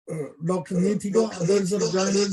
Dr. Neetika, others are joining.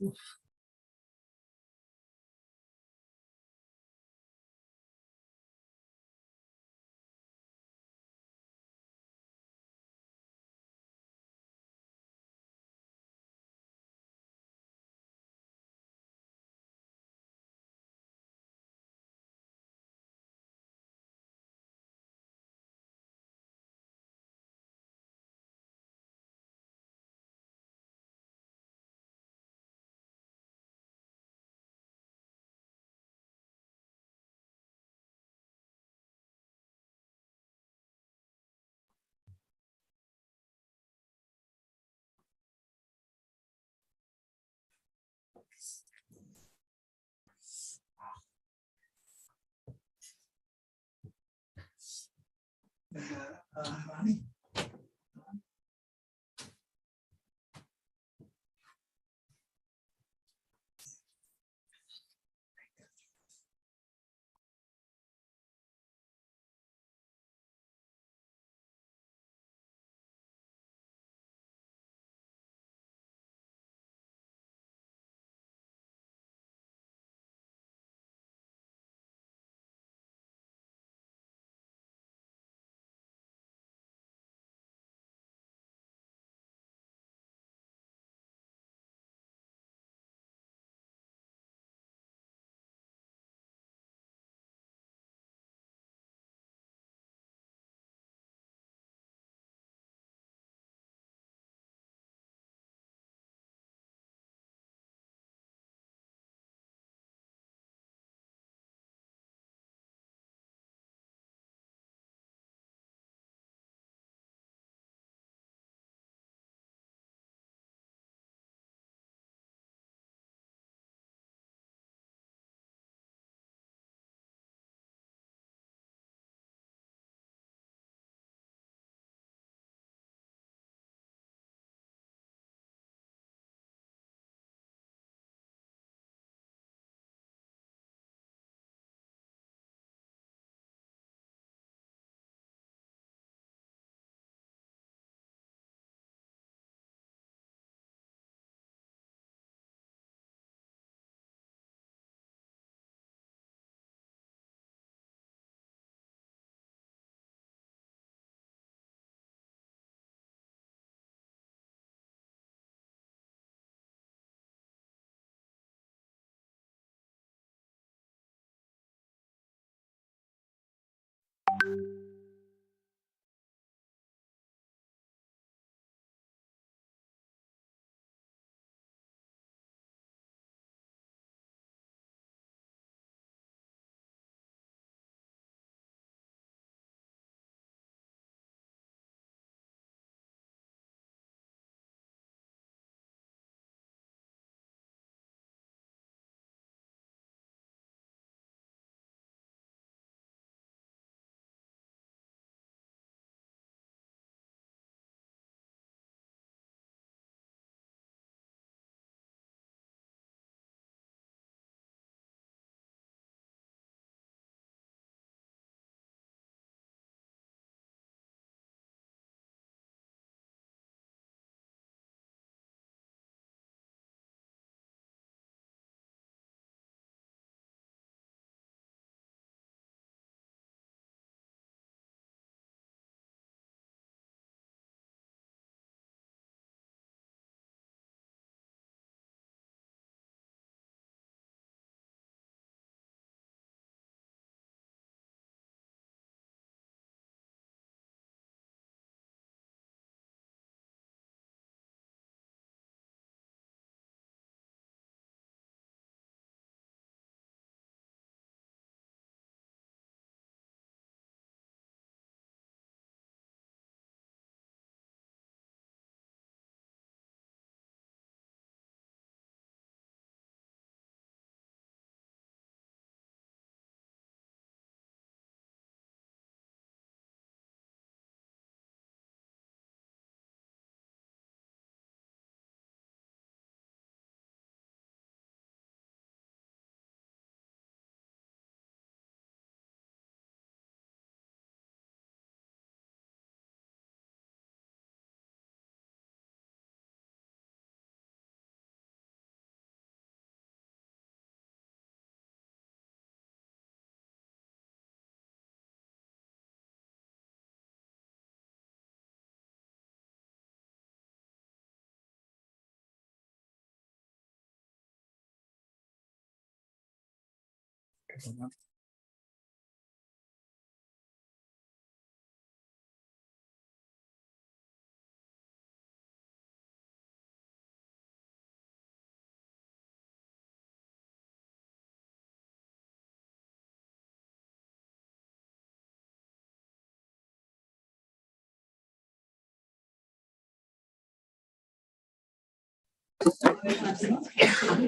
Ronnie?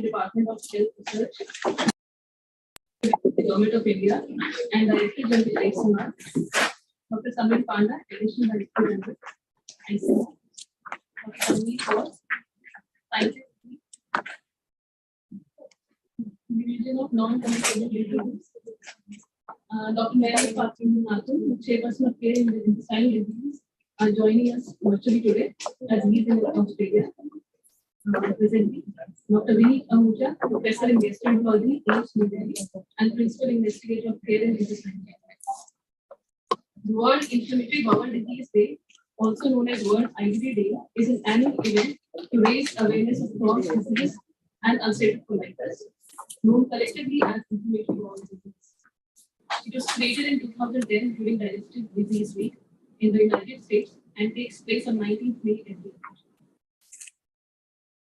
Department of Health Research, the Government of India, and Director General ICMR, Dr. Samir Panda, Additional Director General, ICMR, Dr. Samir Paul, Scientific Division of Non-Communicable Diseases, Dr. Mary Fatima Nathan, Chairperson of Care in the Intestinal Disease, are joining us virtually today as he is in Australia. Presently, Dr. Vinny Ahuja, Professor in Gastroenterology, AIIMS New Delhi, and Principal Investigator of Care and Intestinal Disease. The World Inflammatory Bowel Disease Day, also known as World IBD Day, is an annual event to raise awareness of Crohn's disease and ulcerative colitis, known collectively as Inflammatory Bowel Disease. It was created in 2010 during Digestive Disease Week in the United States and takes place on 19th May every year.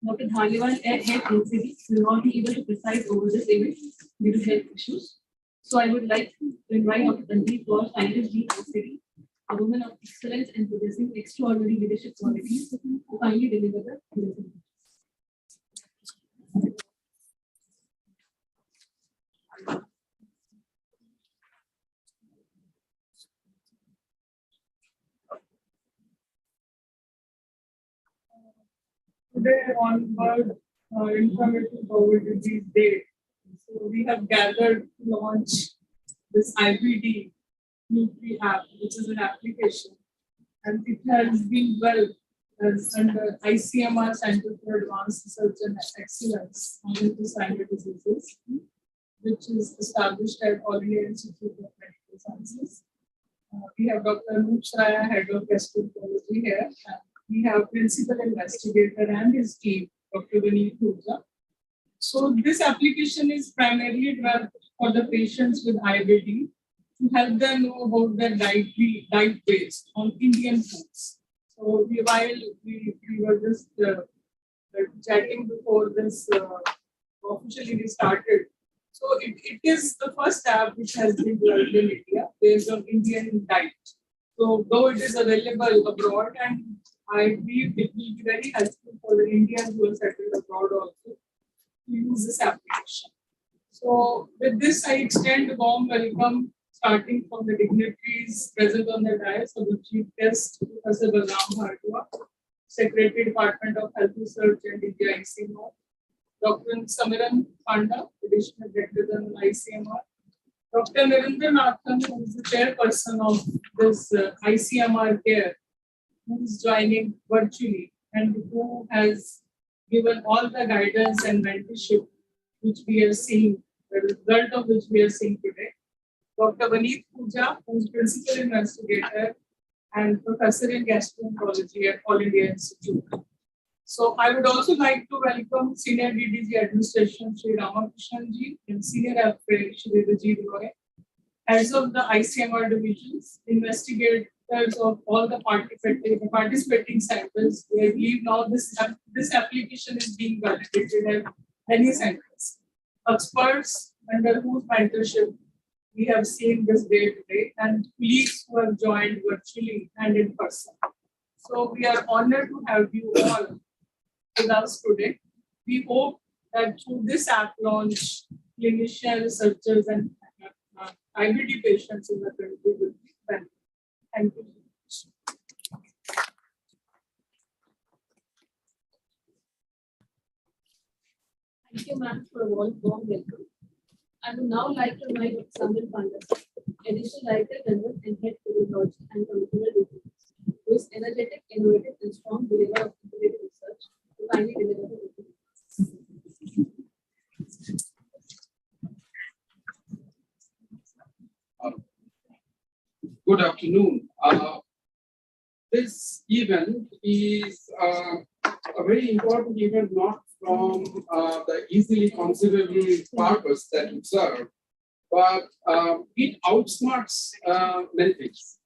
Dr. Dhaliwal, head NCD, will not be able to preside over this event due to health issues. So I would like to invite Dr. Tanveer Kaur, scientist G NCD, a woman of excellence and possessing extraordinary leadership qualities, to kindly deliver the presentation. Today on World Inflammatory Bowel Disease Day, so we have gathered to launch this IBD Nutricare App, which is an application, and it has been well as under ICMR Center for Advanced Research and Excellence on Intestinal Diseases, which is established at All India Institute of Medical Sciences. We have Dr. Anup Shraya, Head of Gastroenterology here. And we have Principal Investigator and his team, Dr. Vinny Ahuja. So this application is primarily developed for the patients with IBD to help them know about their diet based on Indian foods. So while we were just chatting before this officially we started. So it is the first app which has been developed in India based on Indian diet. So though it is available abroad, and I believe it will be very helpful for the Indians who are settled abroad also to use this application. So with this, I extend a warm welcome starting from the dignitaries present on the dais of the Chief Guest, Professor Balram Bhargava, Secretary, Department of Health Research and India ICMR, Dr. Samiran Panda, Additional Director General ICMR, Dr. Narendra Nathan, who is the chairperson of this ICMR Care, who is joining virtually and who has given all the guidance and mentorship which we are seeing, the result of which we are seeing today. Dr. Vinny Ahuja, who is Principal Investigator and Professor in Gastroenterology at All India Institute. So I would also like to welcome Senior DDG Administration, Sri Ramakrishnan-ji, and Senior FA, Sri Rajiv Roy, heads of the ICMR divisions, investigators of all the participating centers. I believe now this application is being validated at many centers. Experts under whose mentorship we have seen this day today, and colleagues who have joined virtually and in person. So we are honored to have you all with us today. We hope that through this app launch, clinicians, researchers, and IBD patients in the country will be benefited. Thank you. Thank you, ma'am, for a warm welcome. I would now like to invite Samir Panda, Additional Director General and Head Urology and Communicable Diseases, who is energetic, innovative, and strong believer of integrative research, to kindly deliver the report. Good afternoon. This event is a very important event, not from the easily considerable purpose that it serves, but it outsmarts many things.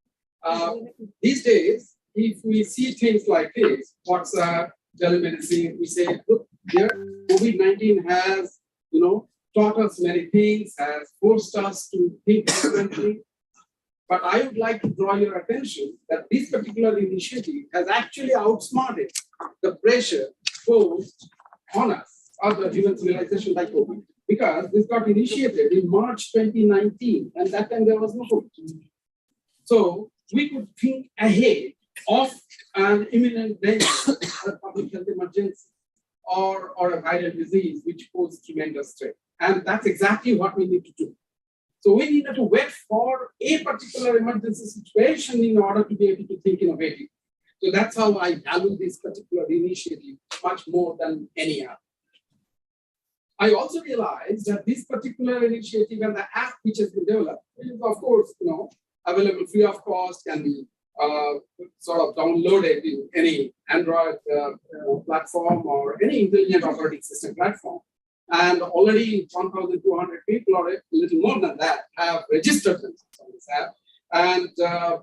These days, if we see things like this, WhatsApp, telemedicine, we say, look, here, COVID-19 has, taught us many things, has forced us to think differently. But I would like to draw your attention that this particular initiative has actually outsmarted the pressure posed on us, other human civilization like COVID, because this got initiated in March 2019, and that time there was no COVID. So we could think ahead of an imminent danger, a public health emergency, or a viral disease which poses tremendous threat. And that's exactly what we need to do. So we needed to wait for a particular emergency situation in order to be able to think innovatively. So that's how I value this particular initiative much more than any other. I also realized that this particular initiative and the app which has been developed is, of course, available free of cost, can be sort of downloaded in any Android platform or any intelligent operating system platform. And already 1,200 people, or a little more than that, have registered themselves on this app. And a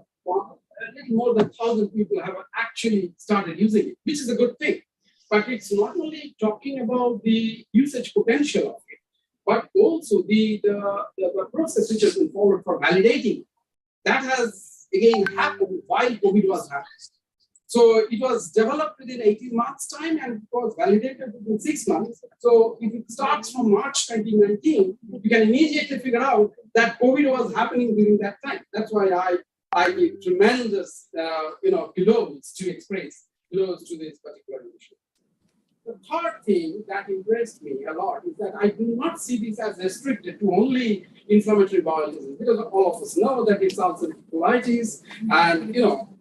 little more than 1,000 people have actually started using it, which is a good thing. But it's not only talking about the usage potential of it, but also the process which has been followed for validating. That has, again, happened while COVID was happening. So it was developed within 18 months' time and it was validated within 6 months. So if it starts from March 2019, you can immediately figure out that COVID was happening during that time. That's why I give tremendous, kudos to express kudos to this particular issue. The third thing that impressed me a lot is that I do not see this as restricted to only inflammatory bowel disease, because all of us know that it's also colitis and,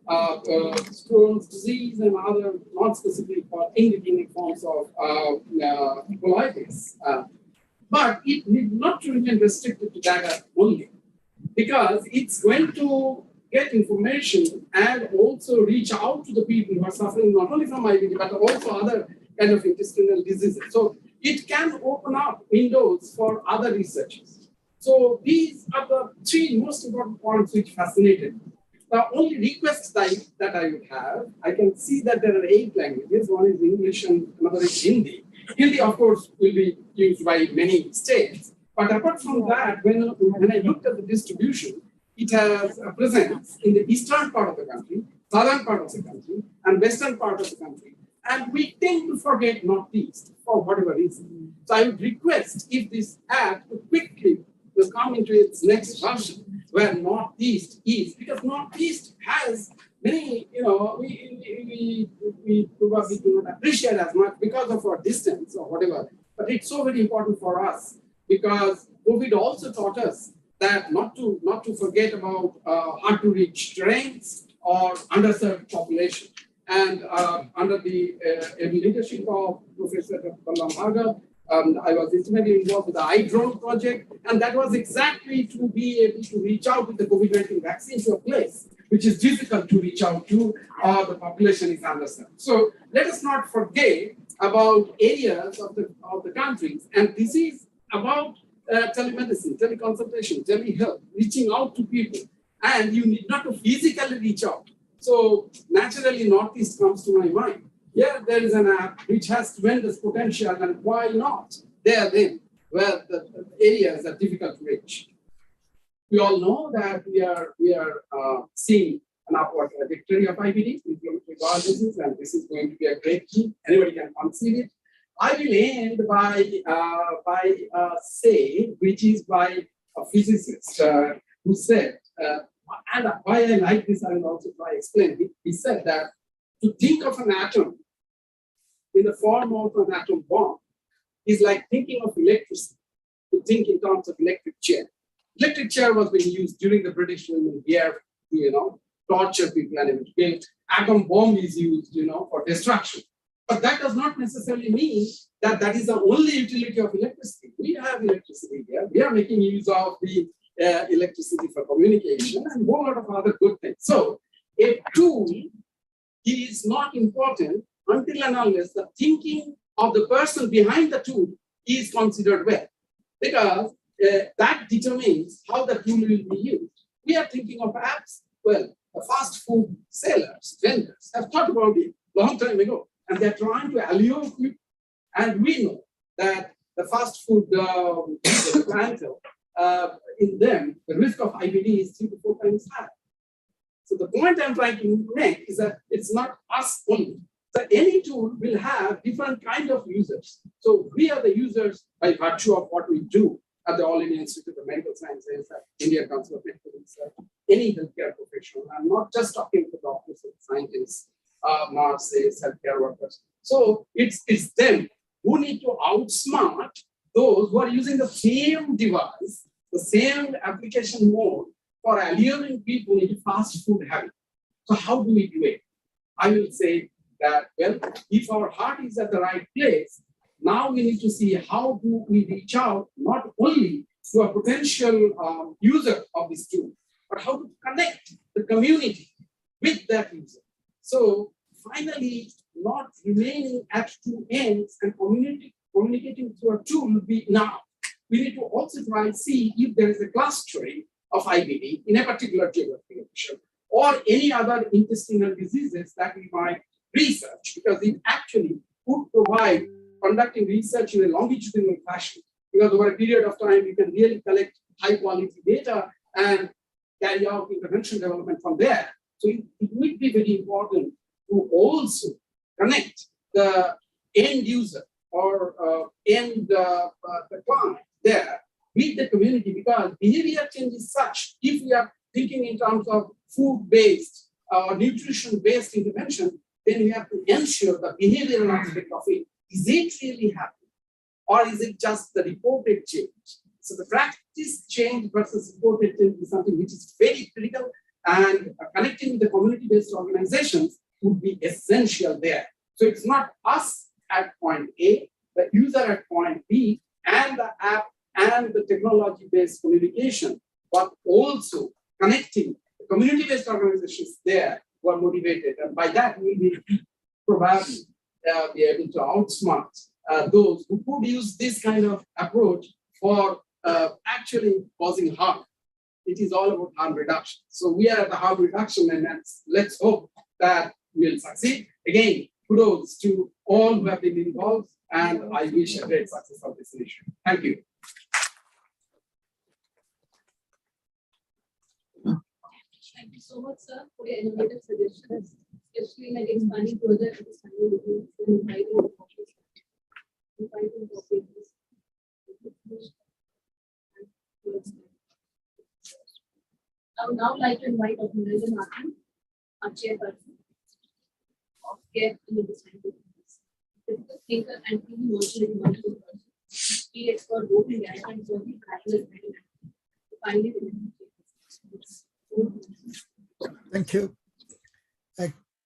Crohn's disease and other non-specific or independent forms of colitis. But it need not to remain restricted to that only, because it's going to get information and also reach out to the people who are suffering not only from IBD, but also other kind of intestinal diseases. So it can open up windows for other researchers. So these are the three most important points which fascinated me. The only request that I would have, I can see that there are 8 languages. One is English and another is Hindi. Hindi, of course, will be used by many states. But apart from that, when I looked at the distribution, it has a presence in the eastern part of the country, southern part of the country, and western part of the country. And we tend to forget Northeast for whatever reason. So I would request if this app would quickly will come into its next version where Northeast is, because Northeast has many, we probably do not appreciate as much because of our distance or whatever. But it's so very important for us because COVID also taught us that not to forget about hard to reach terrains or underserved population. And under the leadership of Professor Ballam, I was intimately involved with the iDrone project, and that was exactly to be able to reach out with the COVID-19 vaccine to a place which is difficult to reach out to, or the population is underserved. So let us not forget about areas of the countries, and this is about telemedicine, teleconsultation, telehealth, reaching out to people, and you need not to physically reach out. So naturally, Northeast comes to my mind. Yeah, there is an app which has tremendous potential, and why not there then, where the areas are difficult to reach? We all know that we are seeing an upward trajectory of IBD, inflammatory bowel disease, and this is going to be a great key. Anybody can conceive it. I will end by say, which is by a physicist who said, and why I like this, I will also try to explain it. He said that to think of an atom in the form of an atom bomb is like thinking of electricity, to think in terms of electric chair. Electric chair was being used during the British here to, torture people and build. Atom bomb is used, for destruction. But that does not necessarily mean that that is the only utility of electricity. We have electricity here. We are making use of the electricity for communication and a whole lot of other good things. So a tool is not important until and unless the thinking of the person behind the tool is considered well. Because that determines how the tool will be used. We are thinking of apps. Well, the fast food sellers, vendors have thought about it long time ago, and they're trying to allure people. And we know that the fast food clientele, in them, the risk of IBD is 3 to 4 times higher. So the point I'm trying to make is that it's not us only. So any tool will have different kind of users. So we are the users by virtue of what we do at the All India Institute of Medical Sciences, Indian Council of Medical Research, any healthcare professional. I'm not just talking to doctors and scientists, nurses, healthcare workers. So it's them who need to outsmart those who are using the same device, the same application mode for alluring people into fast food habit. So how do we do it? I will say that, well, if our heart is at the right place, now we need to see how do we reach out not only to a potential user of this tool, but how to connect the community with that user. So finally, not remaining at two ends and communicating through a tool will be enough. We need to also try and see if there is a clustering of IBD in a particular geographic location or any other intestinal diseases that we might research, because it actually would provide conducting research in a longitudinal fashion, because over a period of time you can really collect high quality data and carry out intervention development from there. So it would be very important to also connect the end user or the client there with the community, because behavior change is such. If we are thinking in terms of food-based or nutrition-based intervention, then we have to ensure the behavioral aspect of it. Is it really happening? Or is it just the reported change? So the practice change versus reported change is something which is very critical, and connecting with the community-based organizations would be essential there. So it's not us at point A, the user at point B, and the app and the technology-based communication, but also connecting the community-based organizations there who are motivated. And by that, we will probably be able to outsmart those who could use this kind of approach for actually causing harm. It is all about harm reduction. So we are at the harm reduction, and let's hope that we'll succeed. Again, kudos to all who have been involved, and I wish a great success of this initiative. Thank you. Thank you so much, sir, for your innovative suggestions, especially like expanding further understanding of the and inviting topics. I would now like to invite Dr. Narendra Nathan, our chairperson of Care in the Design Business, critical thinker and TV motivated multiple person. He expert both in Guyana and Turkey, finally. Thank you.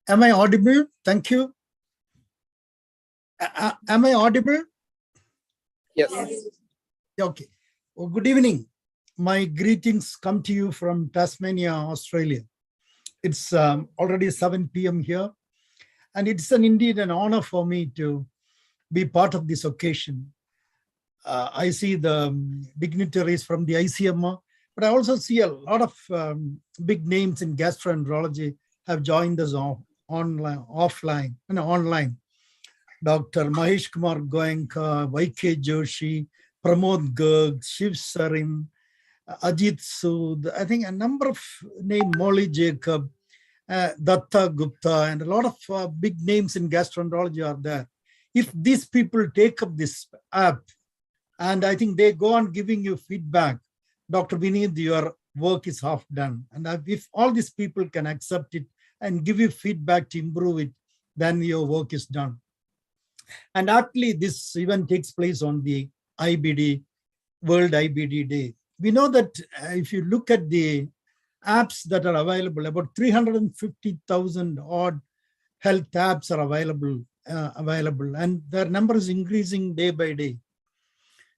Am I audible? Thank you. Am I audible? Yes. Okay. Well, good evening. My greetings come to you from Tasmania, Australia. It's already 7 p.m. here, and it's indeed an honor for me to be part of this occasion. I see the dignitaries from the ICMR, but I also see a lot of big names in gastroenterology have joined us online. Dr. Mahesh Kumar Goenka, YK Joshi, Pramod Garg, Shiv Sarin, Ajit Sood, I think a number of names, Molly Jacob, Datta Gupta, and a lot of big names in gastroenterology are there. If these people take up this app, and I think they go on giving you feedback, Dr. Vineet, your work is half done. And if all these people can accept it and give you feedback to improve it, then your work is done. And actually, this event takes place on the IBD, World IBD Day. We know that if you look at the apps that are available, about 350,000 odd health apps are available, and their number is increasing day by day.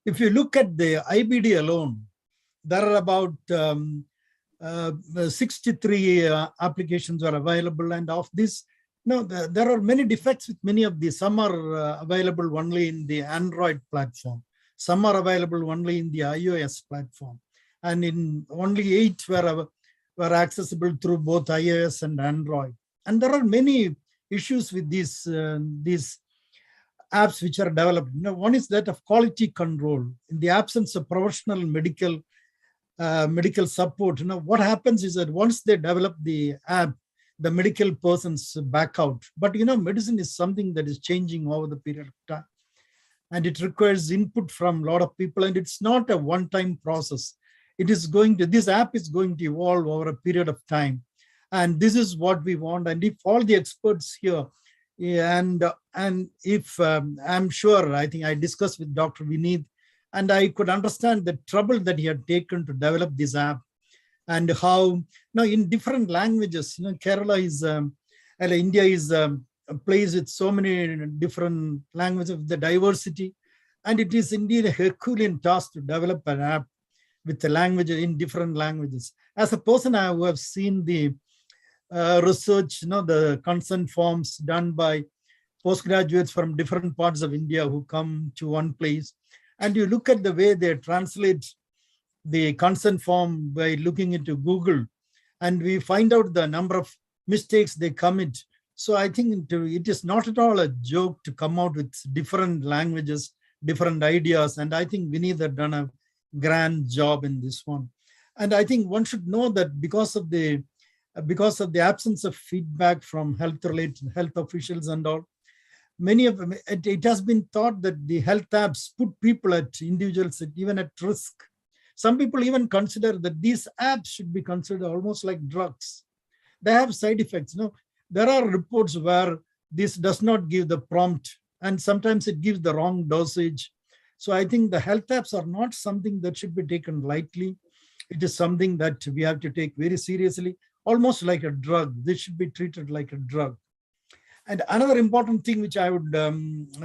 If you look at the IBD alone, there are about 63 applications are available, and of this, there are many defects with many of these. Some are available only in the Android platform. Some are available only in the iOS platform, and in only 8 were accessible through both iOS and Android. And there are many issues with these apps which are developed. One is that of quality control. In the absence of professional medical support, what happens is that once they develop the app, the medical persons back out. But medicine is something that is changing over the period of time, and it requires input from a lot of people, and it's not a one-time process. This app is going to evolve over a period of time, and this is what we want. And if all the experts here, and if I'm sure, I think I discussed with Dr. Vineet, and I could understand the trouble that he had taken to develop this app, and how in different languages, Kerala is India is a place with so many different languages of the diversity, and it is indeed a Herculean task to develop an app with the language in different languages. As a person who have seen the research, the consent forms done by postgraduates from different parts of India who come to one place, and you look at the way they translate the consent form by looking into Google, and we find out the number of mistakes they commit. So I think it is not at all a joke to come out with different languages, different ideas, and I think Vineet had done a grand job in this one. And I think one should know that because of the absence of feedback from health officials and all, many of them, it has been thought that the health apps put people individuals even at risk. Some people even consider that these apps should be considered almost like drugs. They have side effects. There are reports where this does not give the prompt, and sometimes it gives the wrong dosage. So I think the health apps are not something that should be taken lightly. It is something that we have to take very seriously, almost like a drug. This should be treated like a drug. And another important thing which I would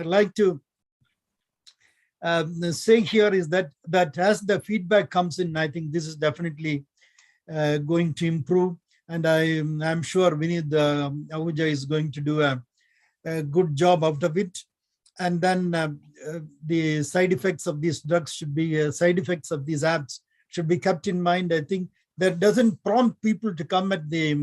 like to say here is that as the feedback comes in, I think this is definitely going to improve. And I'm sure Vineet Ahuja is going to do a good job out of it. And then the side effects of these drugs should be, side effects of these apps should be kept in mind. I think that doesn't prompt people to come at the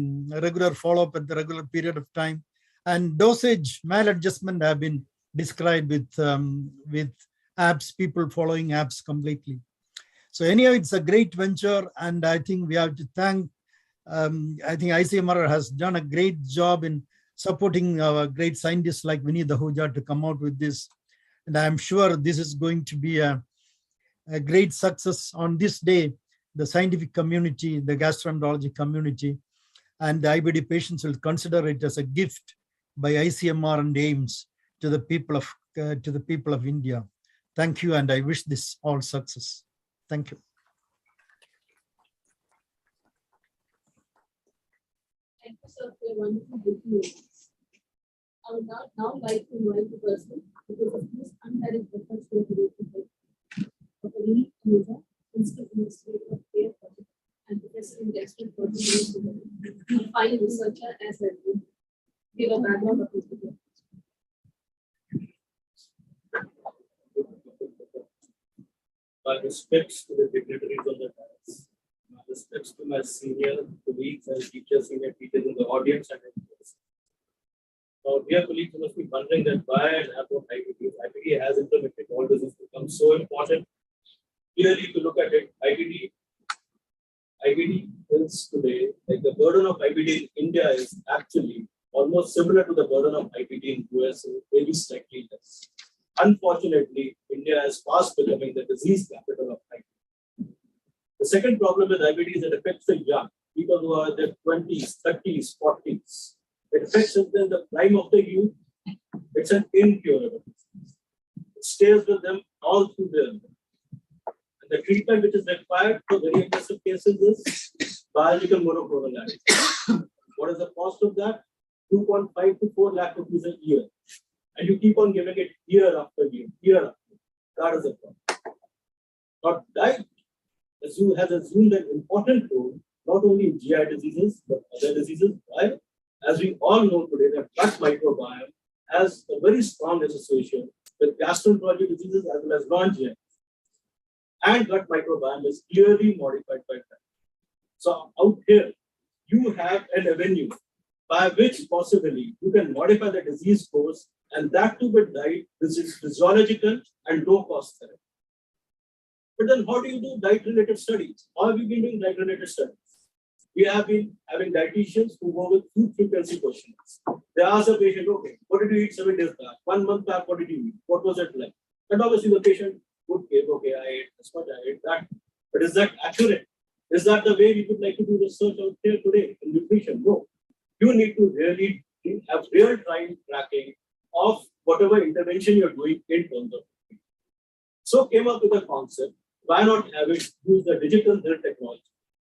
regular follow-up at the regular period of time. And dosage maladjustment have been described with apps, people following apps completely. So anyhow, it's a great venture, and I think we have to thank, I think ICMR has done a great job in supporting our great scientists like Vineet Ahuja to come out with this. And I'm sure this is going to be a great success. On this day, the scientific community, the gastroenterology community, and the IBD patients will consider it as a gift by ICMR and AIMS to the people of India. Thank you, and I wish this all success. Thank you. Thank you, sir, for your wonderful review. I would now like to invite the person because of this unmarried efforts to the Dr. Vineet Ahuja, Principal Investigator of Care Project and Professor in Gastroenterology, a fine researcher as well. Give a background of his video. My respects to the dignitaries on the dais. My respects to my senior colleagues and senior teachers in the audience and in person. Now, dear colleagues, you must be wondering that why and about IBD. IBD has inflammatory bowel disease become so important. Clearly, if you look at it, IBD is today, like the burden of IBD in India is actually almost similar to the burden of IBD in US, maybe slightly less. Unfortunately, India is fast becoming the disease capital of IBD. The second problem with IBD is it affects the young, people who are in their 20s, 30s, 40s. It affects them in the prime of the youth. It's an incurable disease. It stays with them all through their life. And the treatment which is required for very aggressive cases is biological monoclonal antibodies. What is the cost of that? 2.5 to 4 lakh rupees a year. And you keep on giving it year after year, year after year. That is the problem. Now, diet has assumed an important role, not only in GI diseases, but other diseases. Why? As we all know today, the gut microbiome has a very strong association with gastroenterology diseases as well as non-GI. and gut microbiome is clearly modified by that. So out here, you have an avenue by which possibly you can modify the disease course, and that too with diet, this is physiological and low cost therapy. But then how do you do diet-related studies? How have you been doing diet-related studies? We have been having dietitians who go with food frequency questionnaires. They ask the patient, okay, what did you eat 7 days back? 1 month back, what did you eat? What was it like? And obviously the patient would give, okay, I ate this much, I ate that. But is that accurate? Is that the way we would like to do research out here today in nutrition? No. You need to really have real-time tracking of whatever intervention you're doing in terms of nutrition. So came up with a concept, why not have it use the digital health technology?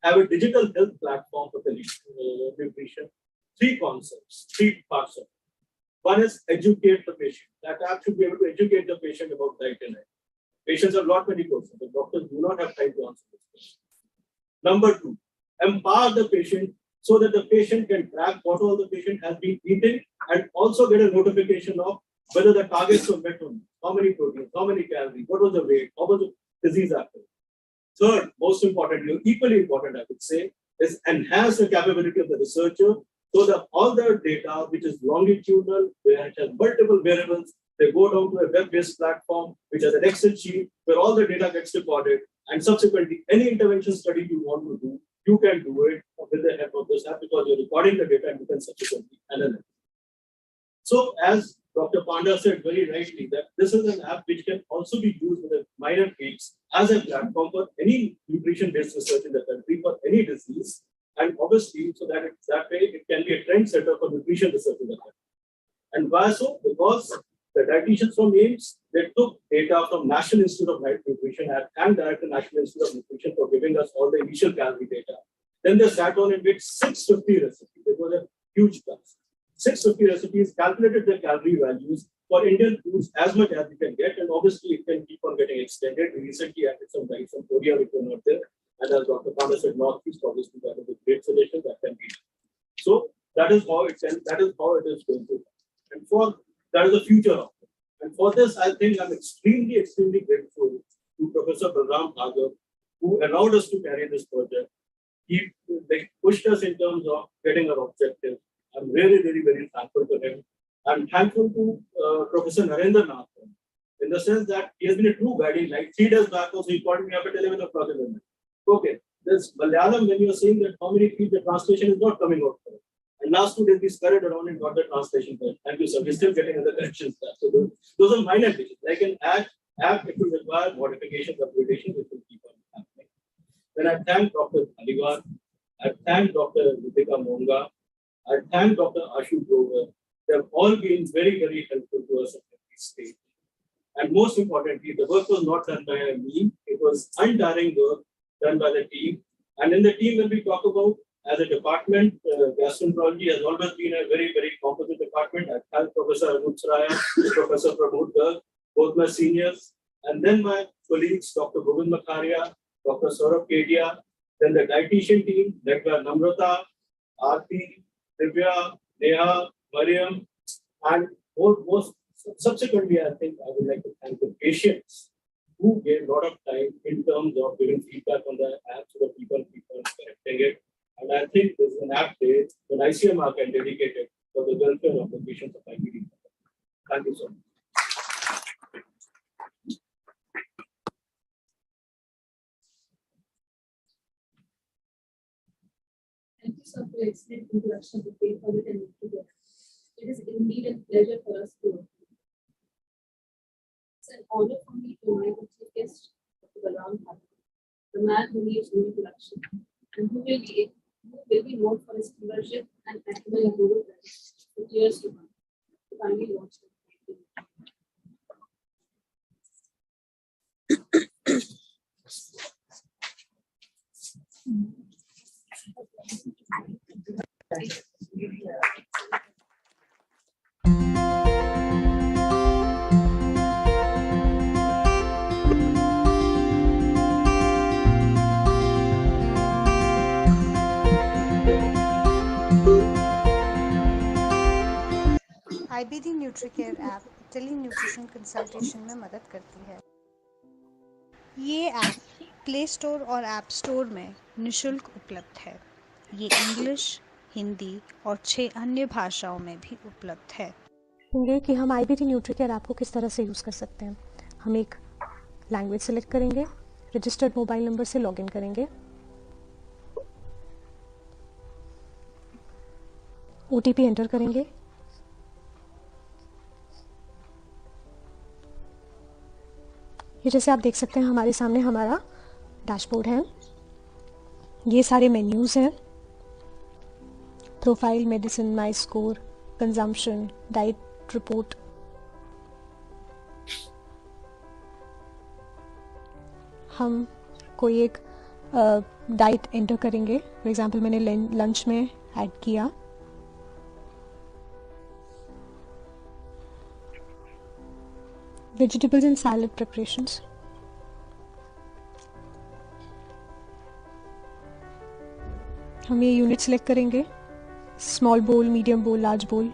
Have a digital health platform for the nutrition. 3 concepts, 3 parts of it. One is educate the patient. That app should be able to educate the patient about diet and health. Patients have lot many questions. The doctors do not have time to answer this question. Number 2, empower the patient so that the patient can track what all the patient has been eating and also get a notification of whether the targets were met or not. How many proteins, how many calories, what was the weight, how was the disease after. Third, most importantly, equally important, I would say, is enhance the capability of the researcher so that all the data, which is longitudinal, where it has multiple variables, they go down to a web-based platform, which has an Excel sheet where all the data gets recorded, and subsequently, any intervention study you want to do, you can do it with the help of this app because you're recording the data and you can subsequently analyze. So, as Dr. Panda said very rightly, that this is an app which can also be used with a minor tweaks as a platform for any nutrition-based research in the country for any disease, and obviously, so that way it can be a trendsetter for nutrition research in the country. And why so? Because the dietitians from AIMS, they took data from National Institute of Nutrition and Director National Institute of Nutrition for giving us all the initial calorie data. Then they sat on and made 650 recipes. It was a huge task. 650 recipes, calculated the calorie values for Indian foods as much as you can get, and obviously it can keep on getting extended. We recently added some diets from Korea which were not there, and as Dr. Panda said, Northeast obviously that is a great suggestion that can be done. So that is how it can, that is how it is going to. And for that is the future of it. And for this, I think I'm extremely grateful to Professor Balram Bhargav, who allowed us to carry this project. He pushed us in terms of getting our objective. I'm really, very thankful to him. I'm thankful to Professor Narendra Nath in the sense that he has been a true guiding light. 3 days back also, he called me up at 11 o'clock in the night. Okay, this Malayalam, when you're saying that how many feet the translation is not coming out. And last 2 days, we scurried around and got the translation. Thank you, sir. We're still getting other corrections. So those are minor things. Like an app, it will require modifications, upgradations, which will keep on happening. Then I thank Dr. Aligar. I thank Dr. Ritika Monga. I thank Dr. Ashu Grover. They have all been very helpful to us at this stage. And most importantly, the work was not done by me. It was untiring work done by the team. And in the team, when we talk about as a department, gastroenterology has always been a very competent department. I thank Professor Anup Saraya, Professor Pramod Garg, both my seniors, and then my colleagues, Dr. Govind Makharia, Dr. Saurabh Kedia, then the dietitian team, led by Namrata, Aarti, Divya, Neha, Mariam, and most subsequently, I think I would like to thank the patients who gave a lot of time in terms of giving feedback on the app so that people correcting it. And I think there's an app day when ICMR can dedicate it for the welfare of the patients of IBD. Thank you so much. Thank you, sir, for your excellent introduction to Pay for it and Nutricare. It is indeed a pleasure for us to work with you. It's an honor for me to invite the chief guest, Dr. Balram Bhargav, the man who needs no introduction and who will be known for his leadership and practical and global practice for years to come. To kindly launch it. IBD Nutricare App tele nutrition consultation में मदद करती है। ये app play store और app store में निःशुल्क उपलब्ध है। ये इंग्लिश, हिंदी और 6 अन्य भाषाओं में भी उपलब्ध है। होंगे कि हम IBD न्यूट्रिकेयर ऐप को किस तरह से यूज़ कर सकते हैं। हम एक लैंग्वेज सेलेक्ट करेंगे, रजिस्टर्ड मोबाइल नंबर से लॉगिन करेंगे, OTP एंटर करेंगे, ये जैसे आप देख सकते हैं हमारे सामने हमारा डैशबोर्ड है। ये सारे मेन्यूज़ हैं, प्रोफाइल, मेडिसिन, माई स्कोर, कंजम्पशन, डाइट रिपोर्ट। हम कोई एक डाइट एंटर करेंगे, फॉर एग्जांपल मैंने लंच में ऐड किया। Vegetables and salad preparations. हम ये यूनिट सेलेक्ट करेंगे, स्मॉल बोल, मीडियम बोल, लार्ज बोल।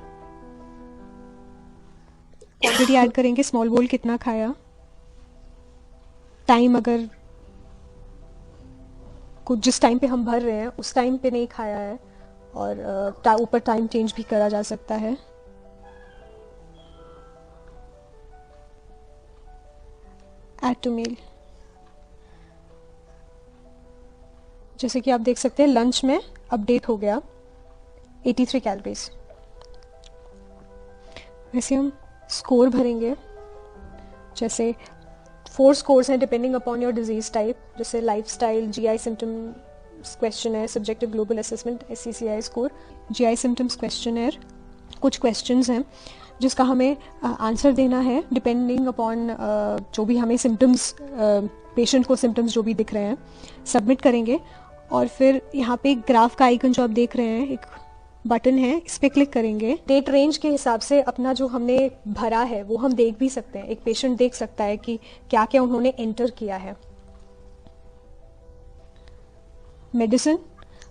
क्वांटिटी ऐड करेंगे, स्मॉल बोल कितना खाया, टाइम अगर कुछ जिस टाइम पे हम भर रहे हैं उस टाइम पे नहीं खाया है, और ऊपर टाइम चेंज भी करा जा सकता है। ऐड टू मील, जैसे कि आप देख सकते हैं लंच में अपडेट हो गया 83 कैलोरीज। वैसे हम स्कोर भरेंगे, जैसे 4 स्कोर्स हैं depending upon your disease type, जैसे lifestyle, GI symptoms questionnaire, subjective global assessment SCCI score, GI symptoms questionnaire. कुछ क्वेश्चंस हैं जिसका हमें आंसर देना है डिपेंडिंग अपॉन जो भी हमें सिम्टम्स, पेशेंट को सिम्टम्स जो भी दिख रहे हैं, सबमिट करेंगे। और फिर यहाँ पे एक ग्राफ का आइकन जो आप देख रहे हैं, एक बटन है, इस पर क्लिक करेंगे। डेट रेंज के हिसाब से अपना जो हमने भरा है वो हम देख भी सकते हैं। एक पेशेंट देख सकता है कि क्या क्या उन्होंने एंटर किया है। मेडिसिन,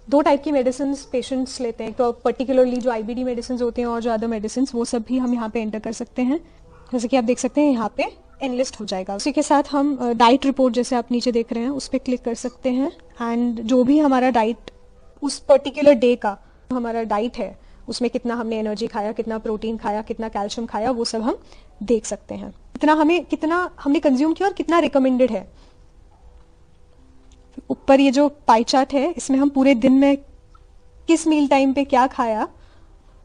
2 टाइप की मेडिसिन पेशेंट्स लेते हैं, तो पर्टिकुलरली जो IBD मेडिसिन होते हैं और जो अदर मेडिसिन, वो सब भी हम यहाँ पे एंटर कर सकते हैं। जैसे कि आप देख सकते हैं यहाँ पे एनलिस्ट हो जाएगा। उसी के साथ हम डाइट रिपोर्ट, जैसे आप नीचे देख रहे हैं, उस पर क्लिक कर सकते हैं। एंड जो भी हमारा डाइट उस पर्टिकुलर डे का हमारा डाइट है, उसमें कितना हमने एनर्जी खाया, कितना प्रोटीन खाया, कितना कैल्शियम खाया, वो सब हम देख सकते हैं। कितना हमने कंज्यूम किया और कितना रिकमेंडेड है। ऊपर ये जो पाई चार्ट है, इसमें हम पूरे दिन में किस मील टाइम पे क्या खाया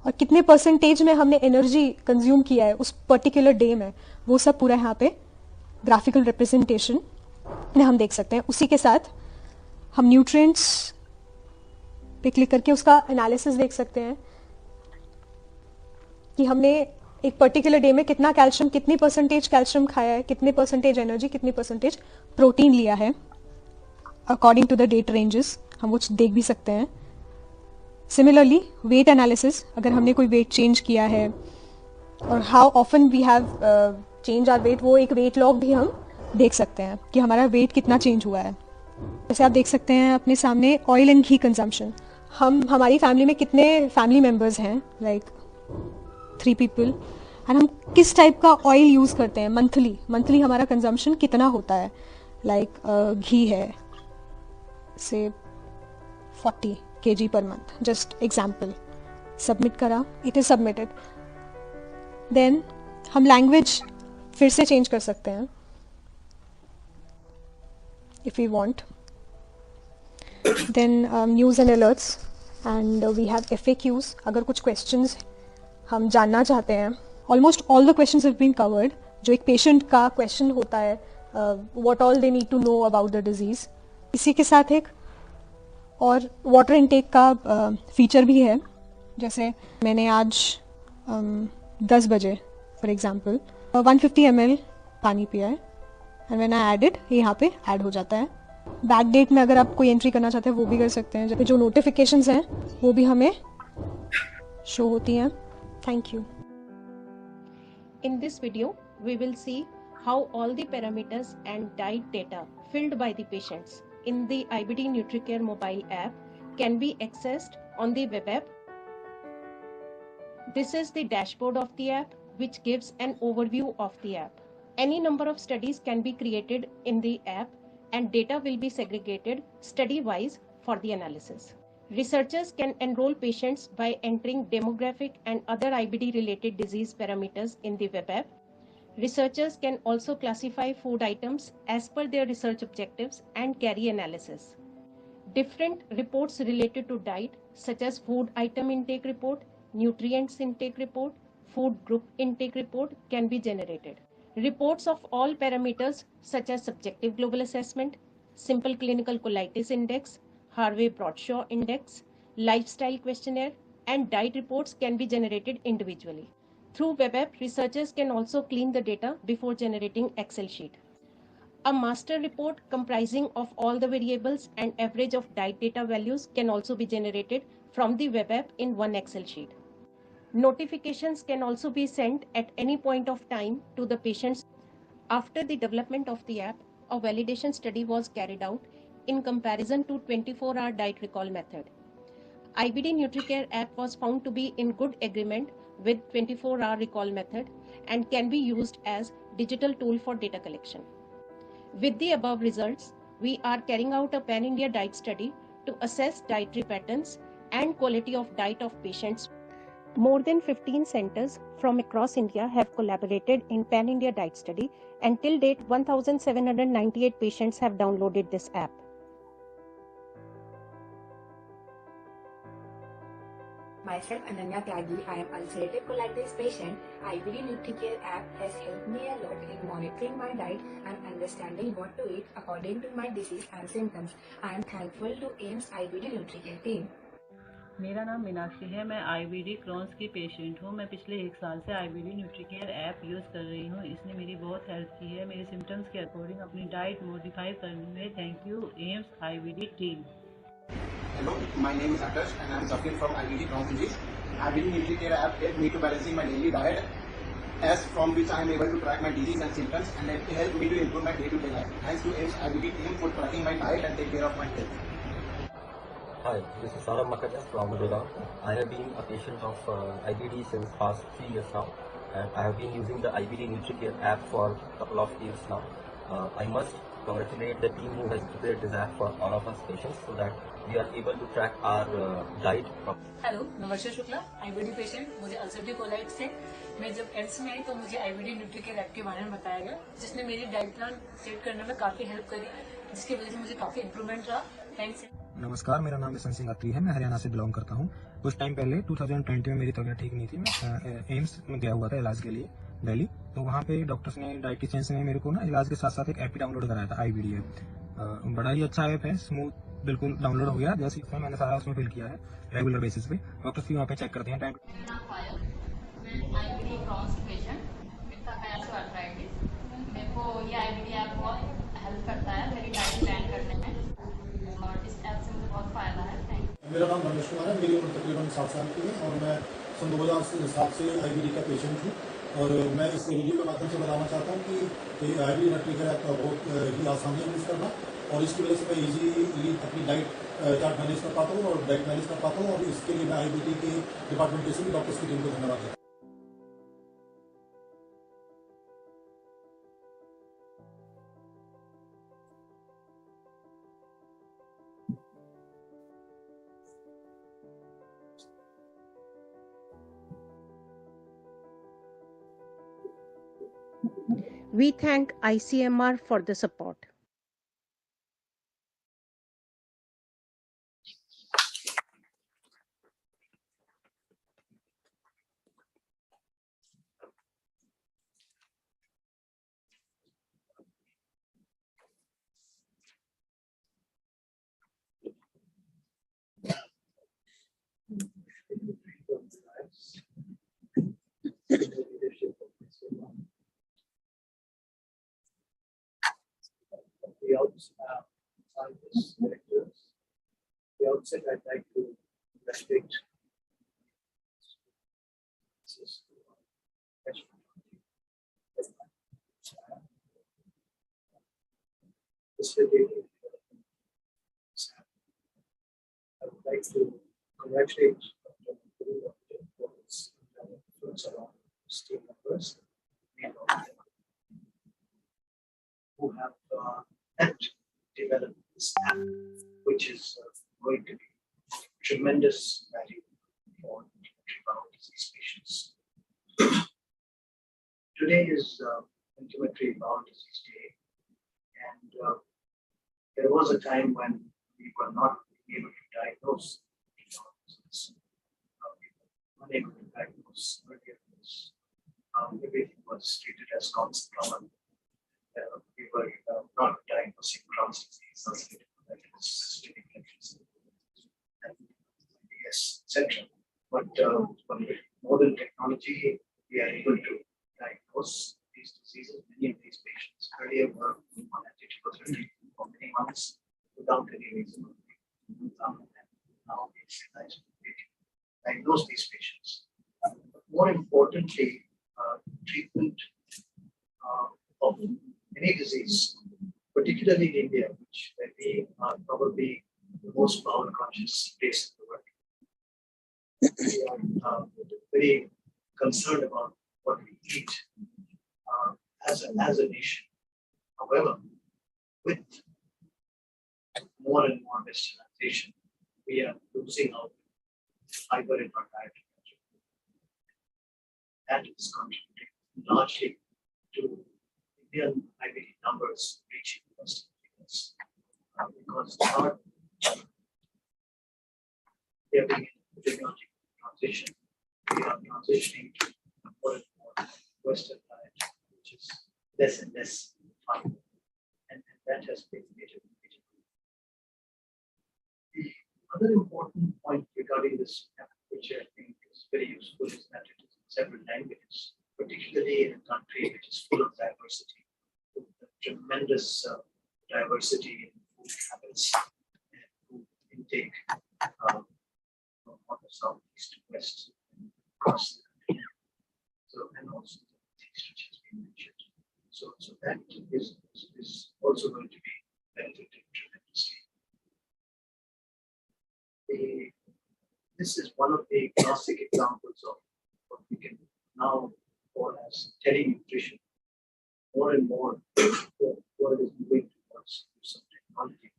और कितने परसेंटेज में हमने एनर्जी कंज्यूम किया है उस पर्टिकुलर डे में, वो सब पूरा यहाँ पे ग्राफिकल रिप्रेजेंटेशन में हम देख सकते हैं। उसी के साथ हम न्यूट्रिएंट्स पे क्लिक करके उसका एनालिसिस देख सकते हैं कि हमने एक पर्टिकुलर डे में कितना कैल्शियम, कितनी परसेंटेज कैल्शियम खाया है, कितने परसेंटेज एनर्जी, कितनी परसेंटेज प्रोटीन लिया है according to the date ranges, हम वो देख भी सकते हैं। सिमिलरली वेट एनालिसिस, अगर हमने कोई वेट चेंज किया है और how often we have change our weight, वो एक वेट लॉग भी हम देख सकते हैं कि हमारा वेट कितना चेंज हुआ है। जैसे आप देख सकते हैं अपने सामने ऑयल एंड घी कंजम्पशन, हमारी फैमिली में कितने फैमिली मेंबर्स हैं, लाइक 3 पीपल, एंड हम किस टाइप का ऑयल यूज़ करते हैं मंथली हमारा कंजम्पशन कितना होता है। लाइक घी है से 40 kg पर मंथ, जस्ट एग्जाम्पल। सबमिट करा, इट इज सबमिटेड। देन हम लैंग्वेज फिर से चेंज कर सकते हैं if we want. Then news and alerts, and we have FAQs, अगर कुछ क्वेश्चंस हम जानना चाहते हैं। Almost all the questions have been covered, जो एक पेशेंट का क्वेश्चन होता है, what all they need to know about the disease. इसी के साथ एक और वाटर इनटेक का फीचर भी है, जैसे मैंने आज 10 बजे फॉर एग्जांपल 150 ml पानी पिया है, एंड व्हेन आई एडेड, ये यहाँ पे ऐड हो जाता है। बैक डेट में अगर आप कोई एंट्री करना चाहते हैं वो भी कर सकते हैं, जो नोटिफिकेशंस हैं वो भी हमें शो होती हैं। Thank you. In this video, we will see how all the parameters and diet data filled by the patients in the IBD Nutricare mobile app can be accessed on the web app. This is the dashboard of the app, which gives an overview of the app. Any number of studies can be created in the app and data will be segregated study-wise for the analysis. Researchers can enroll patients by entering demographic and other IBD-related disease parameters in the web app. Researchers can also classify food items as per their research objectives and carry analysis. Different reports related to diet, such as food item intake report, nutrients intake report, food group intake report, can be generated. Reports of all parameters, such as subjective global assessment, simple clinical colitis index, Harvey-Bradshaw index, lifestyle questionnaire, and diet reports can be generated individually. Through web app, researchers can also clean the data before generating Excel sheet. A master report comprising of all the variables and average of diet data values can also be generated from the web app in one Excel sheet. Notifications can also be sent at any point of time to the patients. After the development of the app, a validation study was carried out in comparison to 24-hour diet recall method. IBD Nutricare app was found to be in good agreement with 24-hour recall method and can be used as digital tool for data collection. With the above results, we are carrying out a pan-India diet study to assess dietary patterns and quality of diet of patients. More than 15 centers from across India have collaborated in pan-India diet study, and till date 1,798 patients have downloaded this app. Myself Ananya Tyagi, I am ulcerative colitis patient. IBD Nutricare app has helped me a lot in monitoring my diet and understanding what to eat according to my disease and symptoms. I am thankful to AIMS IBD Nutricare team. मेरा नाम मीनाक्षी है। मैं IBD क्रॉन्स की patient हूँ। मैं पिछले 1 साल से IBD न्यूट्रीकेयर ऐप यूज़ कर रही हूँ। इसने मेरी बहुत हेल्प की है मेरे सिम्टम्स के अकॉर्डिंग अपनी डाइट मॉडिफाई करने में। Thank you AIIMS IBD team. Hello, my name is Akash and I am suffering from IBD Crohn's disease. IBD Nutricare app helped me to balancing my daily diet, as from which I am able to track my disease and symptoms, and it helped me to improve my day-to-day life. Thanks to AIMS IBD team for tracking my diet and take care of my health. Hi, this is Saurabh Makajas from Gurgaon. I have been a patient of IBD since past 3 years now, and I have been using the IBD Nutricare app for a couple of years now. I must congratulate the team who has prepared this app for all of us patients so that we are able to track our diet. Hello, नमस्ते Shukla, IBD patient. मुझे ulcerative colitis से मैं जब AIIMS में आई तो मुझे IBD न्यूट्रीकेयर app के बारे में बताया गया, जिसने मेरी डाइट प्लान सेट करने में काफ़ी हेल्प करी, जिसकी वजह से मुझे काफ़ी इंप्रूवमेंट रहा। थैंक्स। नमस्कार, मेरा नाम बिशन सिंह अत्री है। मैं हरियाणा से बिलोंग करता हूँ। कुछ टाइम पहले 2020 में मेरी तबीयत ठीक नहीं थी। मैं एम्स में गया हुआ था इलाज के लिए दिल्ली। तो वहाँ पे डॉक्टर्स ने, डाइटिशियंस ने मेरे को ना इलाज के साथ साथ एक ऐप भी डाउनलोड कराया था, IBD ऐप। बड़ा ही अच्छा ऐप है, स्मूथ बिल्कुल डाउनलोड हो गया। जैसे इसमें मैंने सारा उसमें फिल किया है रेगुलर बेसिस पे। डॉक्टर्स भी वहाँ पे चेक करते हैं time. IBD Crohn's patient with arthritis. मेरे को ये IBD ऐप बहुत हेल्प करता है मेरी डाइट प्लान करने में, और इस ऐप से मुझे बहुत फायदा है। Thank you. मेरा नाम रमेश कुमार है। मेरी उम्र तकरीबन 7 साल की है और मैं सन 2007 से IBD का पेशेंट हूँ। और मैं इस वीडियो के माध्यम से बताना चाहता हूँ कि IBD न्यूट्रीकेयर ऐप का बहुत ही आसानी है यूज़ करना, और इसकी वजह से मैं ईजीली अपनी डाइट चार्ट मैनेज कर पाता हूँ और डाइट मैनेज कर पाता हूँ। और इसके लिए मैं IBD के डिपार्टमेंट के सभी डॉक्टर्स की टीम को धन्यवाद देता हूँ। We thank ICMR for the support. The outset, I'd like to respect I would like to congratulate team members who have helped develop this app, which is going to be tremendous value for inflammatory bowel disease patients. Today is Inflammatory Bowel Disease Day, and there was a time when we were not able to diagnose disease. We were unable to diagnose earlier. Everything was treated as constant. We were not diagnosing Crohn's disease, ulcerative colitis, systemic inflammation, yes, etc. But with modern technology, we are able to diagnose these diseases. Many of these patients earlier were on antibiotics for many months without any reason. Now we can diagnose these patients. But more importantly, treatment of any disease, particularly in India, where we are probably the most bowel conscious place in the world. We are very concerned about what we eat as a nation. However, with more and more westernization, we are losing out fiber in our diet. That is contributing largely to Indian IBD numbers reaching Western figures because we are being in technological transition. We are transitioning to more and more Western diet, which is less and less fiber, and that has been major. The other important point regarding this app, which I think is very useful, is that it is in several languages, particularly in a country which is full of diversity, with tremendous diversity in food habits and food intake from the south, east to west, across the country. So, and also the things which has been mentioned. So that is also going to be benefited tremendously. This is one of the classic examples of what we can now call as telenutrition. More and more, what is moving towards use of technology.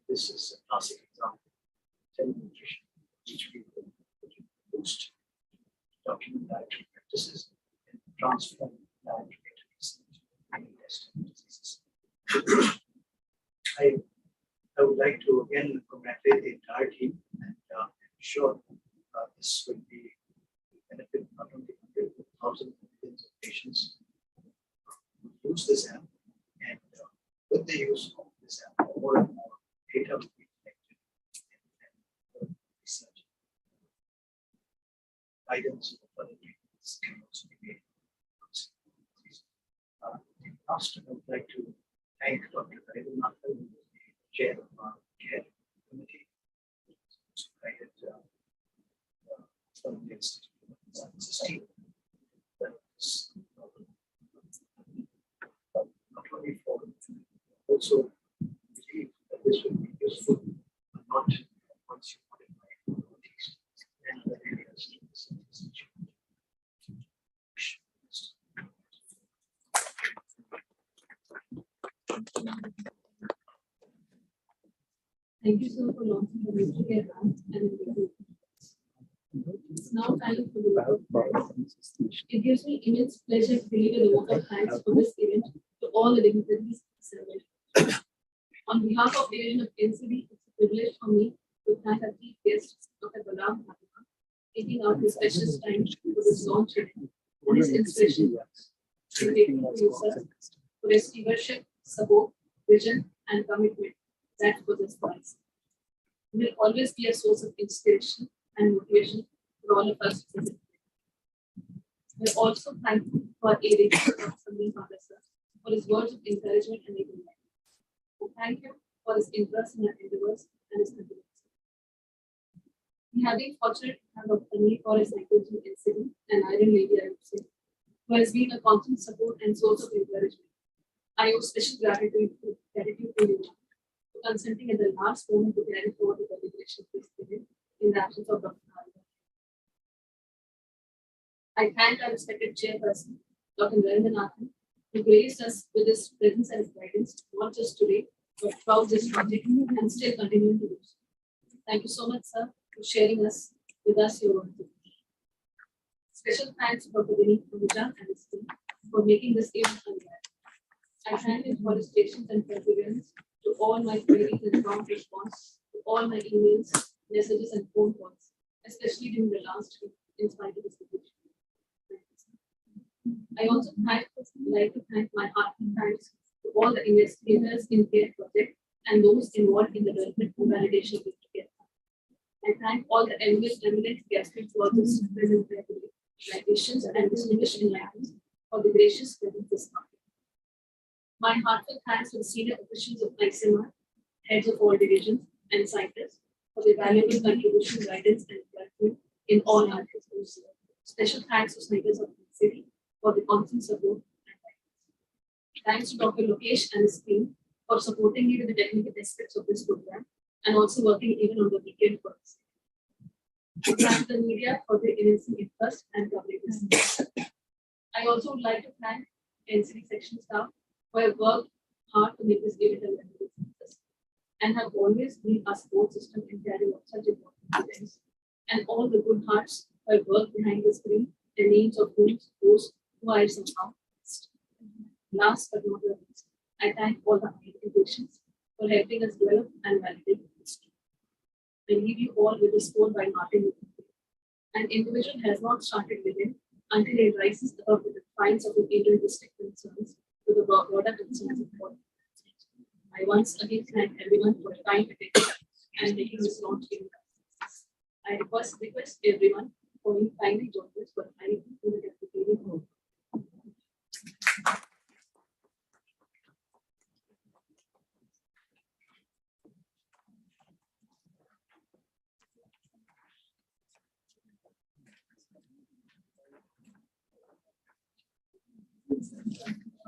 This is a classic example of telenutrition, which we will boost document dietary practices and transform dietary practices into intestinal diseases. I would like to again congratulate the entire team, and I'm sure this will be benefit not only hundreds but thousands of millions of patients who use this app, and with the use of this app, more and more data will be collected and research. Guidance for further treatments can also be made. Last, I would like to thank Dr. Nathan, who is the chair of our care committee, who guided from the Institute of Sciences team. Not only for also believe that this will be useful, but not once you put it by these and other areas of this institute. Thank you, sir, for launching the Nutricare App and it's now time for the vote of thanks. It gives me immense pleasure to deliver the vote of thanks for this event to all the dignitaries celebrated. On behalf of the division of NCD, it's a privilege for me to thank our chief guest, Dr. Balram Bhatia, taking out his precious time for this launch event and his inspiration works. In taking for you, sir, for his stewardship, support, vision, and commitment that was inspiring. He will always be a source of inspiration and motivation for all of us. We're also thankful for our aiding Dr. Sandeep Bhatia for his words of encouragement and enablement. We thank him for his interest in our endeavors and his continuous. We have been fortunate to have Dr. Neil for his psychology NCD and Iron Lady, I would say, who has been a constant support and source of encouragement. I owe special gratitude to you for consenting at the last moment to carry forward the deliberation of this event in the absence of Dr. Bhatia. I thank our respected chairperson, Dr. Nathan, who graced us with his presence and guidance, not just today, throughout this project and still continue to do so. Thank you so much, sir, for sharing with us your work. Special thanks to Dr. Vinny Ahuja and his team for making this event unreal. I thank him for his patience and perseverance to all my queries and prompt response to all my emails, messages, and phone calls, especially during the last week, in spite of his situation. I also like to thank my heartfelt thanks to all the investigators in CARE project and those involved in the development and validation of the CARE. I thank all the eminent guest speakers present there today, dietitians and distinguished enlighteners for the gracious presence this morning. My heartfelt thanks to the senior officials of ICMR, heads of all divisions, and scientists for their valuable contribution, guidance, and encouragement in all areas. Special thanks to scientists of the city for the constant support and guidance. Thanks to Dr. Lokesh and his team for supporting me with the technical aspects of this program and also working even on the weekend for us. I thank the media for their immense interest and covering this. I also would like to thank NCD section staff who have worked hard to make this event a memorable success and have always been a support system in carrying out such important events, and all the good hearts who have worked behind the screen, the names of those who are somehow missed. Last but not least, I thank all the IIT patients for helping us develop and validate this. I leave you all with this quote by Martin Luther King. An individual has not started living until he rises above the confines of his individualistic concerns to the broader concerns of all. I once again thank everyone for the time attention and making this launch in. I request everyone for being kindly join us for I to the dedicated home.